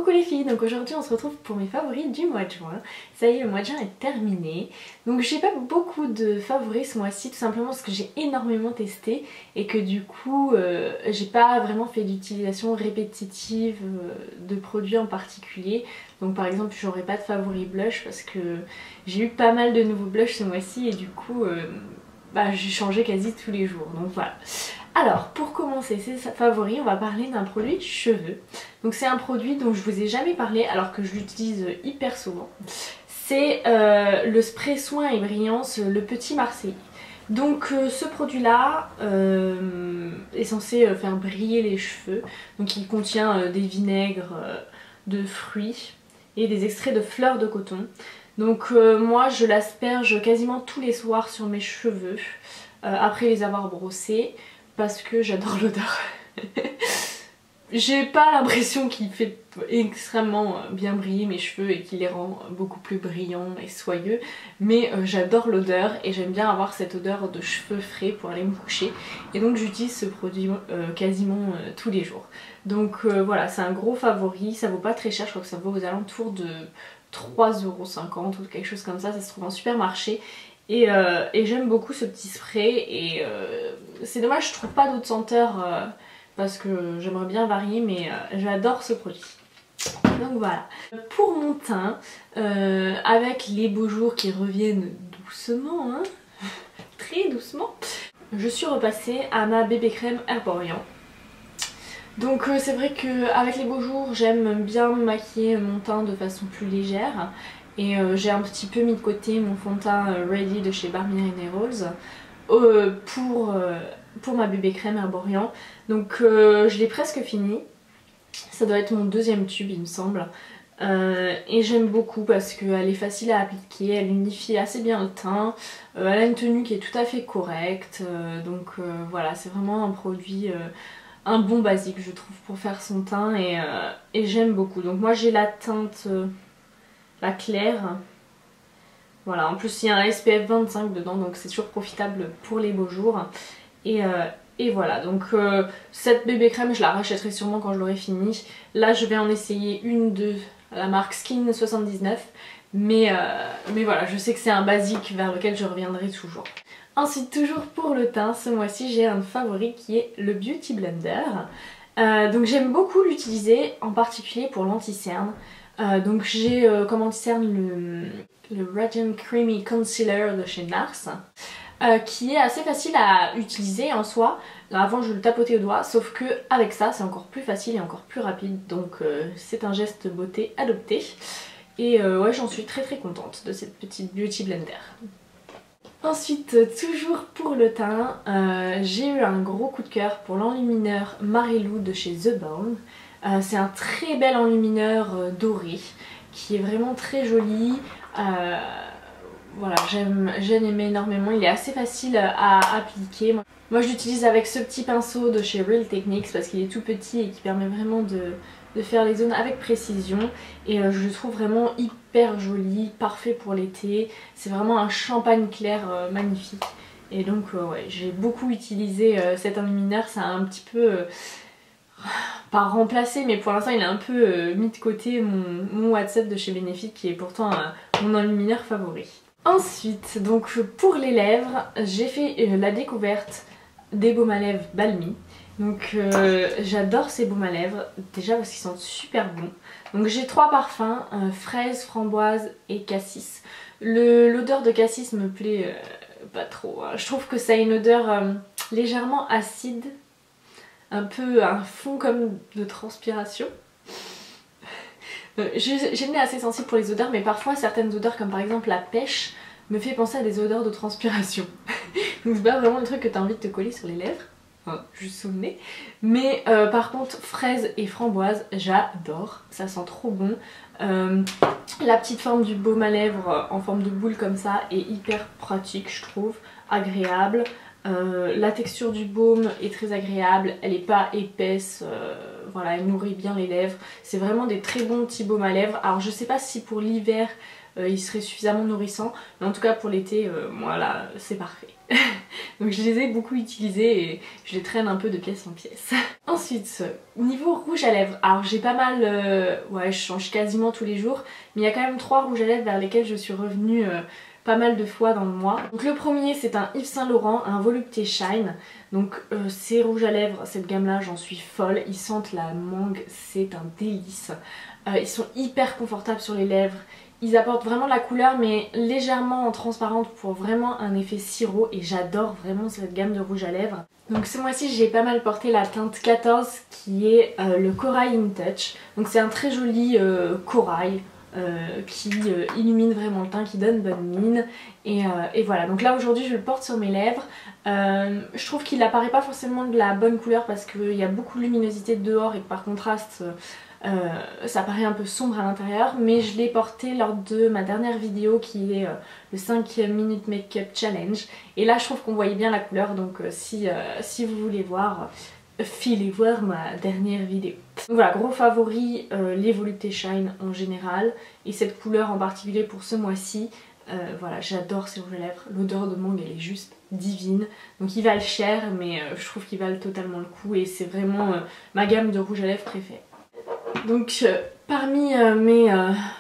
Coucou les filles, donc aujourd'hui on se retrouve pour mes favoris du mois de juin. Ça y est, le mois de juin est terminé. Donc j'ai pas beaucoup de favoris ce mois-ci, tout simplement parce que j'ai énormément testé et que du coup j'ai pas vraiment fait d'utilisation répétitive de produits en particulier. Donc par exemple j'aurais pas de favoris blush parce que j'ai eu pas mal de nouveaux blushs ce mois-ci et du coup j'ai changé quasi tous les jours. Donc voilà. Alors pour commencer ces favoris, on va parler d'un produit cheveux. Donc c'est un produit dont je vous ai jamais parlé alors que je l'utilise hyper souvent. C'est le spray soin et brillance le Petit Marseillais. Donc ce produit là est censé faire briller les cheveux. Donc il contient des vinaigres de fruits et des extraits de fleurs de coton. Donc moi je l'asperge quasiment tous les soirs sur mes cheveux après les avoir brossés parce que j'adore l'odeur. J'ai pas l'impression qu'il fait extrêmement bien briller mes cheveux et qu'il les rend beaucoup plus brillants et soyeux, mais j'adore l'odeur et j'aime bien avoir cette odeur de cheveux frais pour aller me coucher, et donc j'utilise ce produit quasiment tous les jours. Donc voilà, c'est un gros favori, ça vaut pas très cher, je crois que ça vaut aux alentours de 3,50 € ou quelque chose comme ça se trouve en supermarché. Et j'aime beaucoup ce petit spray et c'est dommage je trouve pas d'autres senteurs parce que j'aimerais bien varier, mais j'adore ce produit. Donc voilà. Pour mon teint, avec les beaux jours qui reviennent doucement, hein, très doucement, je suis repassée à ma bébé crème Herborian. Donc c'est vrai qu'avec les beaux jours j'aime bien maquiller mon teint de façon plus légère. Et j'ai un petit peu mis de côté mon fond de teint Ready de chez Barnier Rose pour ma bébé crème Herborian. Donc je l'ai presque fini. Ça doit être mon deuxième tube il me semble. Et j'aime beaucoup parce qu'elle est facile à appliquer, elle unifie assez bien le teint. Elle a une tenue qui est tout à fait correcte. Donc voilà, c'est vraiment un produit... un bon basique je trouve pour faire son teint et j'aime beaucoup. Donc moi j'ai la teinte... la claire, voilà, en plus il y a un SPF 25 dedans donc c'est sûr profitable pour les beaux jours et voilà. Donc cette bébé crème je la rachèterai sûrement quand je l'aurai fini. Là je vais en essayer une de la marque Skin 79 mais voilà, je sais que c'est un basique vers lequel je reviendrai toujours. Ensuite toujours pour le teint, ce mois-ci j'ai un favori qui est le Beauty Blender. Donc j'aime beaucoup l'utiliser en particulier pour l'anti-cerne. Donc j'ai comme anti-cerne le Radiant Creamy Concealer de chez NARS qui est assez facile à utiliser en soi. Là, avant je le tapotais au doigt, sauf que avec ça c'est encore plus facile et encore plus rapide, donc c'est un geste beauté adopté. Et ouais, j'en suis très contente de cette petite Beauty Blender. Ensuite, toujours pour le teint, j'ai eu un gros coup de cœur pour l'enlumineur Marilou de chez The Balm. C'est un très bel enlumineur doré qui est vraiment très joli. Voilà, j'aime aimer énormément, il est assez facile à appliquer. Moi je l'utilise avec ce petit pinceau de chez Real Techniques parce qu'il est tout petit et qui permet vraiment de faire les zones avec précision, et je le trouve vraiment hyper joli, parfait pour l'été. C'est vraiment un champagne clair magnifique, et donc ouais, j'ai beaucoup utilisé cet enlumineur. Ça a un petit peu... pas remplacé, mais pour l'instant il a un peu mis de côté mon WhatsApp de chez Benefit qui est pourtant mon enlumineur favori. Ensuite, donc pour les lèvres, j'ai fait la découverte des baumes à lèvres Balmy. Donc j'adore ces baumes à lèvres, déjà parce qu'ils sentent super bons. Donc j'ai trois parfums, fraise, framboise et cassis. L'odeur de cassis me plaît pas trop, hein. Je trouve que ça a une odeur légèrement acide, un peu un fond comme de transpiration. J'ai le nez assez sensible pour les odeurs, mais parfois certaines odeurs comme par exemple la pêche me fait penser à des odeurs de transpiration. Donc c'est pas vraiment le truc que t'as envie de te coller sur les lèvres, enfin, juste sous le nez. Mais par contre fraise et framboise j'adore, ça sent trop bon. La petite forme du baume à lèvres en forme de boule comme ça est hyper pratique je trouve, agréable. La texture du baume est très agréable, elle n'est pas épaisse, voilà, elle nourrit bien les lèvres. C'est vraiment des très bons petits baumes à lèvres. Alors je sais pas si pour l'hiver il serait suffisamment nourrissant. Mais en tout cas pour l'été, moi là c'est parfait. Donc je les ai beaucoup utilisés et je les traîne un peu de pièce en pièce. Ensuite, niveau rouge à lèvres, alors j'ai pas mal, ouais je change quasiment tous les jours, mais il y a quand même 3 rouges à lèvres vers lesquels je suis revenue pas mal de fois dans le mois. Donc le premier c'est un Yves Saint Laurent, un Volupté Shine. Donc ces rouges à lèvres, cette gamme là j'en suis folle, ils sentent la mangue, c'est un délice. Ils sont hyper confortables sur les lèvres. Ils apportent vraiment de la couleur mais légèrement transparente pour vraiment un effet sirop et j'adore vraiment cette gamme de rouge à lèvres. Donc ce mois-ci j'ai pas mal porté la teinte 14 qui est le Corail in Touch. Donc c'est un très joli corail qui illumine vraiment le teint, qui donne bonne mine et voilà. Donc là aujourd'hui je le porte sur mes lèvres. Je trouve qu'il apparaît pas forcément de la bonne couleur parce qu'il y a beaucoup de luminosité dehors et que par contraste ça paraît un peu sombre à l'intérieur, mais je l'ai porté lors de ma dernière vidéo qui est le 5 minutes make-up challenge et là je trouve qu'on voyait bien la couleur, donc si vous voulez voir, filez voir ma dernière vidéo. Donc voilà, gros favori, les Volupté Shine en général et cette couleur en particulier pour ce mois-ci. Voilà, j'adore ces rouges à lèvres, l'odeur de mangue elle est juste divine. Donc ils valent cher mais je trouve qu'ils valent totalement le coup et c'est vraiment ma gamme de rouges à lèvres préférée. Donc parmi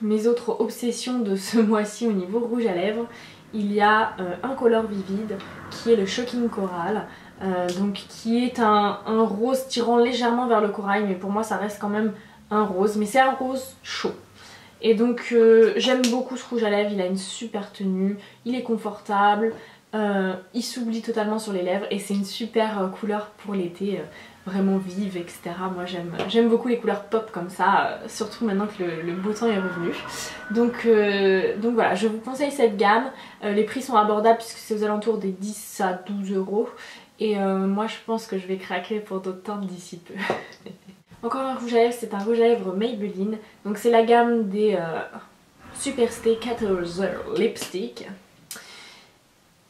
mes autres obsessions de ce mois-ci au niveau rouge à lèvres, il y a un Color Vivid qui est le Shocking Coral, donc qui est un rose tirant légèrement vers le corail, mais pour moi ça reste quand même un rose, mais c'est un rose chaud. Et donc j'aime beaucoup ce rouge à lèvres, il a une super tenue, il est confortable, il s'oublie totalement sur les lèvres et c'est une super couleur pour l'été. Vraiment vive, etc. Moi j'aime beaucoup les couleurs pop comme ça, surtout maintenant que le beau temps est revenu. Donc voilà, je vous conseille cette gamme. Les prix sont abordables puisque c'est aux alentours des 10 à 12 euros. Et moi je pense que je vais craquer pour d'autres teintes d'ici peu. Encore un rouge à lèvres, c'est un rouge à lèvres Maybelline. Donc c'est la gamme des Superstay 14 Lipstick.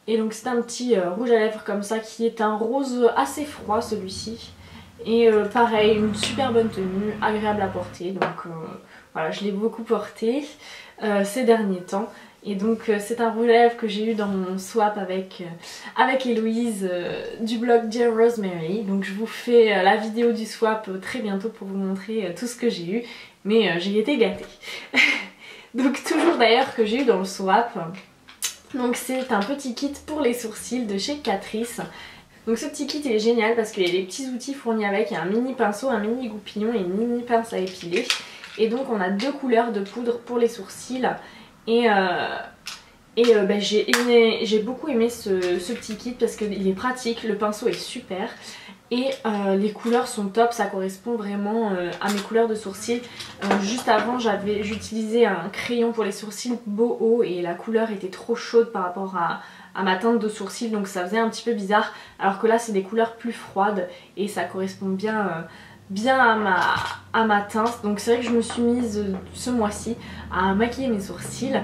Et donc c'est un petit rouge à lèvres comme ça qui est un rose assez froid celui-ci. Et pareil, une super bonne tenue, agréable à porter, donc voilà, je l'ai beaucoup porté ces derniers temps. Et donc c'est un rouge à lèvres que j'ai eu dans mon swap avec Héloïse du blog Dear Rosemary. Donc je vous fais la vidéo du swap très bientôt pour vous montrer tout ce que j'ai eu, mais j'ai été gâtée. Donc toujours d'ailleurs que j'ai eu dans le swap. Donc c'est un petit kit pour les sourcils de chez Catrice. Donc ce petit kit il est génial parce qu'il y a des petits outils fournis avec, il y a un mini pinceau, un mini goupillon et une mini pince à épiler. Et donc on a 2 couleurs de poudre pour les sourcils et j'ai beaucoup aimé ce petit kit parce qu'il est pratique, le pinceau est super. Et les couleurs sont top, ça correspond vraiment à mes couleurs de sourcils. Juste avant j'utilisais un crayon pour les sourcils boho et la couleur était trop chaude par rapport à ma teinte de sourcils, donc ça faisait un petit peu bizarre. Alors que là c'est des couleurs plus froides et ça correspond bien à ma teinte. Donc c'est vrai que je me suis mise ce mois-ci à maquiller mes sourcils,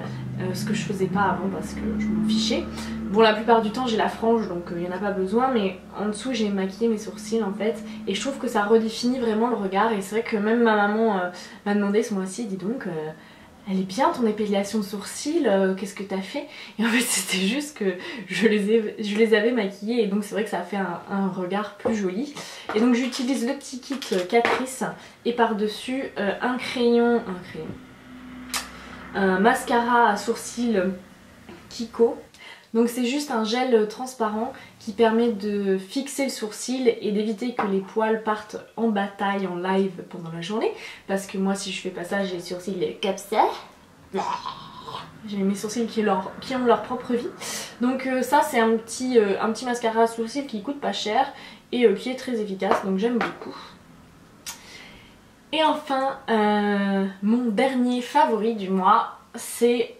ce que je faisais pas avant parce que je m'en fichais. Bon, la plupart du temps j'ai la frange donc il n'y en a pas besoin, mais en dessous j'ai maquillé mes sourcils en fait et je trouve que ça redéfinit vraiment le regard. Et c'est vrai que même ma maman m'a demandé ce mois-ci, dis donc elle est bien ton épilation de sourcils, qu'est-ce que t'as fait? Et en fait c'était juste que je les avais maquillés et donc c'est vrai que ça a fait un regard plus joli. Et donc j'utilise le petit kit Catrice et par dessus un mascara à sourcils Kiko. Donc c'est juste un gel transparent qui permet de fixer le sourcil et d'éviter que les poils partent en bataille en live pendant la journée. Parce que moi si je fais pas ça j'ai les sourcils comme ça. J'ai mes sourcils qui ont leur propre vie. Donc ça c'est un petit mascara à sourcils qui coûte pas cher et qui est très efficace, donc j'aime beaucoup. Et enfin mon dernier favori du mois c'est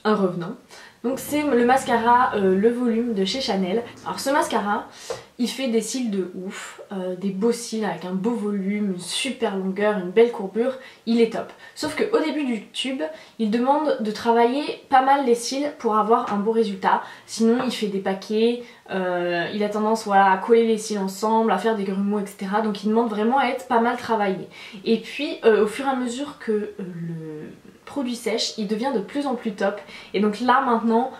un revenant. Donc c'est le mascara Le Volume de chez Chanel. Alors ce mascara, il fait des cils de ouf, des beaux cils avec un beau volume, une super longueur, une belle courbure, il est top. Sauf qu'au début du tube, il demande de travailler pas mal les cils pour avoir un beau résultat. Sinon il fait des paquets, il a tendance voilà, à coller les cils ensemble, à faire des grumeaux, etc. Donc il demande vraiment à être pas mal travaillé. Et puis au fur et à mesure que le produits sèches, il devient de plus en plus top. Et donc là maintenant,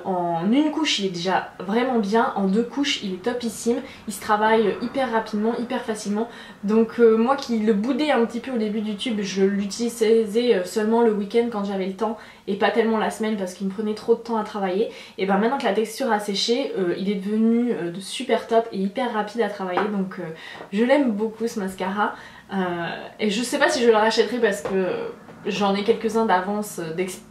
en une couche il est déjà vraiment bien, en 2 couches il est topissime, il se travaille hyper rapidement, hyper facilement. Donc moi qui le boudais un petit peu au début du tube, je l'utilisais seulement le week-end quand j'avais le temps et pas tellement la semaine parce qu'il me prenait trop de temps à travailler. Et ben maintenant que la texture a séché, il est devenu de super top et hyper rapide à travailler, donc je l'aime beaucoup ce mascara. Et je sais pas si je le rachèterai parce que j'en ai quelques-uns d'avance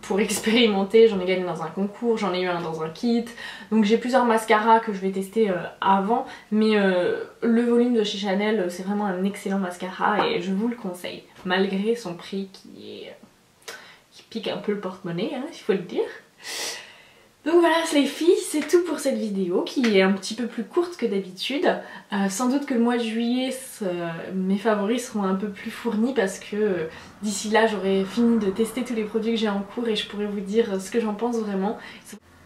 pour expérimenter, j'en ai gagné dans un concours, j'en ai eu un dans un kit, donc j'ai plusieurs mascaras que je vais tester avant, mais le volume de chez Chanel c'est vraiment un excellent mascara et je vous le conseille, malgré son prix qui pique un peu le porte-monnaie, hein, il faut le dire. Donc voilà les filles, c'est tout pour cette vidéo qui est un petit peu plus courte que d'habitude. Sans doute que le mois de juillet, mes favoris seront un peu plus fournis parce que d'ici là j'aurai fini de tester tous les produits que j'ai en cours et je pourrai vous dire ce que j'en pense vraiment.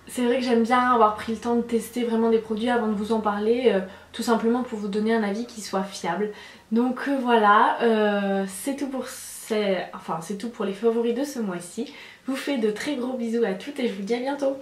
C'est vrai que j'aime bien avoir pris le temps de tester vraiment des produits avant de vous en parler, tout simplement pour vous donner un avis qui soit fiable. Donc voilà, c'est tout pour les favoris de ce mois-ci. Je vous fais de très gros bisous à toutes et je vous dis à bientôt.